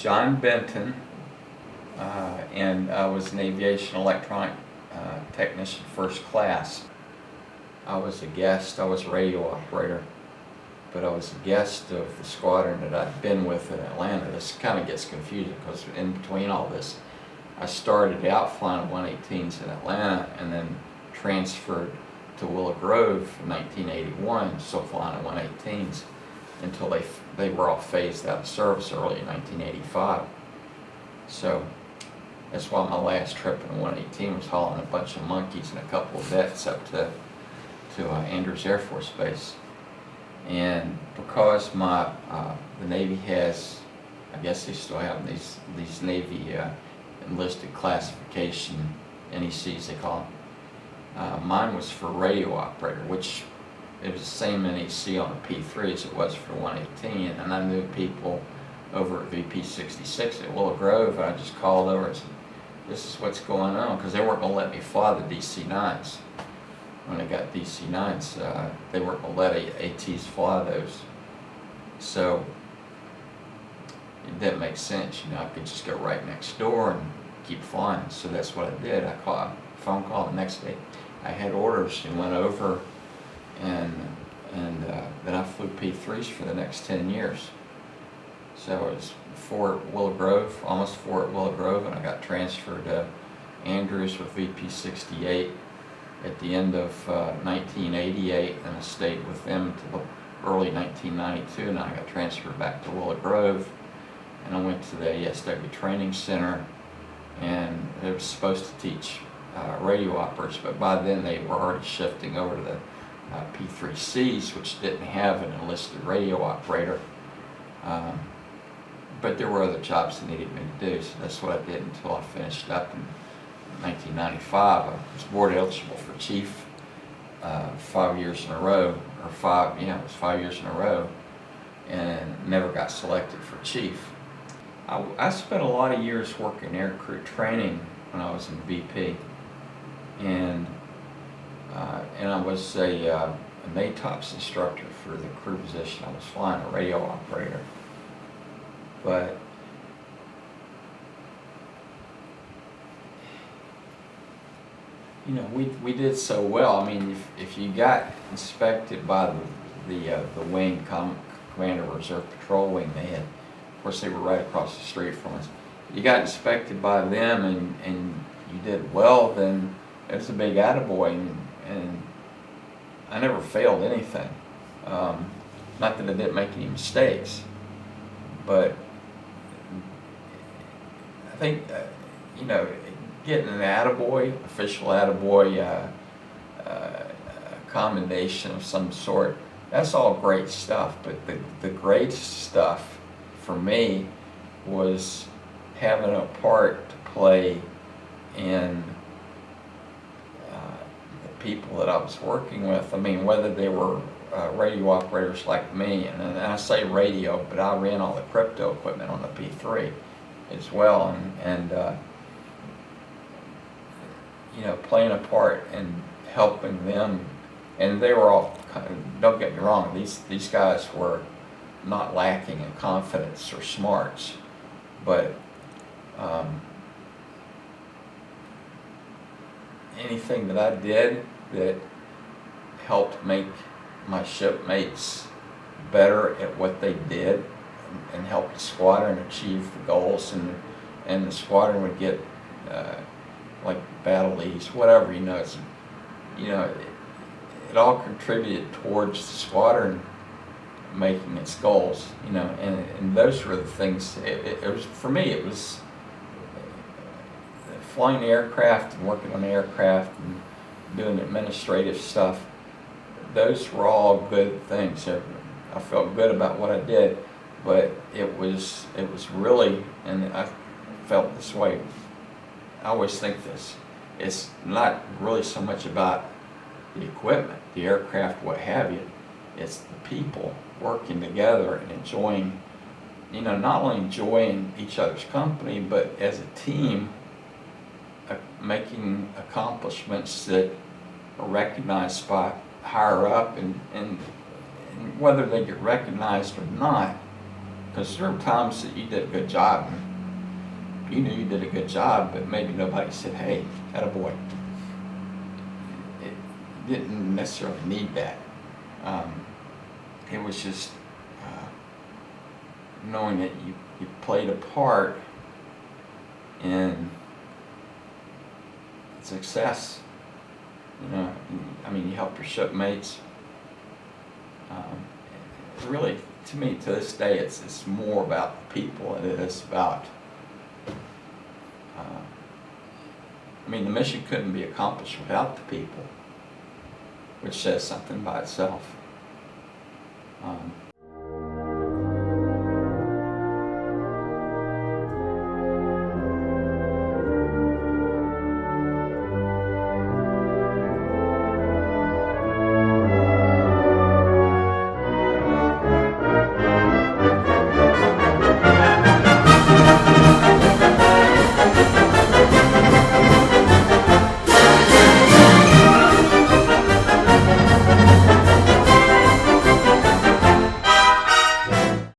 John Benton, and I was an aviation electronic technician first class. I was a guest, I was a radio operator, but I was a guest of the squadron that I'd been with in Atlanta. This kind of gets confusing because in between all this, I started out flying 118s in Atlanta and then transferred to Willow Grove in 1981, still flying 118s until they were all phased out of service early in 1985. So that's why my last trip in a 118 was hauling a bunch of monkeys and a couple of vets up to Andrews Air Force Base. And because the Navy has, I guess they still have these Navy enlisted classification, NECs they call them. Mine was for radio operator, which it was the same NEC on the P3 as it was for 118, and I knew people over at VP 66 at Willow Grove, and I just called over and said, this is what's going on, because they weren't going to let me fly the DC-9s. When I got DC-9s, they weren't going to let ATs fly those. So it didn't make sense, you know, I could just go right next door and keep flying. So that's what I did. I called a phone call the next day. I had orders and went over, and then I flew P3s for the next 10 years. So it was Fort Willow Grove, almost Fort Willow Grove, and I got transferred to Andrews with VP 68 at the end of 1988, and I stayed with them until early 1992, and I got transferred back to Willow Grove, and I went to the ASW Training Center, and it was supposed to teach radio operators, but by then they were already shifting over to the P3Cs, which didn't have an enlisted radio operator. But there were other jobs they needed me to do, so that's what I did until I finished up in 1995. I was board eligible for chief 5 years in a row, or it was 5 years in a row, and never got selected for chief. I spent a lot of years working aircrew training when I was in VP, and I was a MATOPS instructor for the crew position. I was flying a radio operator. But you know, we did so well. I mean, if you got inspected by the wing, Commander Reserve Patrol Wing, they had, of course, they were right across the street from us. You got inspected by them and you did well, then it's a big attaboy, and I never failed anything. Not that I didn't make any mistakes, but I think, you know, getting an attaboy, official attaboy, commendation of some sort, that's all great stuff, but the great stuff for me was having a part to play in the people that I was working with. I mean, whether they were radio operators like me, and I say radio, but I ran all the crypto equipment on the P3 as well, and you know, playing a part in helping them, and they were all, don't get me wrong, these guys were not lacking in confidence or smarts, but anything that I did that helped make my shipmates better at what they did and help the squadron achieve the goals, and the squadron would get like battle leads, whatever, you know, it all contributed towards the squadron making its goals, you know, and those were the things. It was, for me, it was flying the aircraft and working on the aircraft and doing administrative stuff. Those were all good things. I felt good about what I did, but it was really, and I felt this way, I always think this, it's not really so much about the equipment, the aircraft, what have you, it's the people working together and enjoying, you know, not only enjoying each other's company, but as a team, making accomplishments that are recognized by higher up, and whether they get recognized or not, Because there were times that you did a good job, and you knew you did a good job, but maybe nobody said, hey, attaboy. It didn't necessarily need that. It was just knowing that you played a part in success. You know, I mean, you helped your shipmates. Really, to me, to this day, it's more about the people than it is about. I mean, the mission couldn't be accomplished without the people, which says something by itself.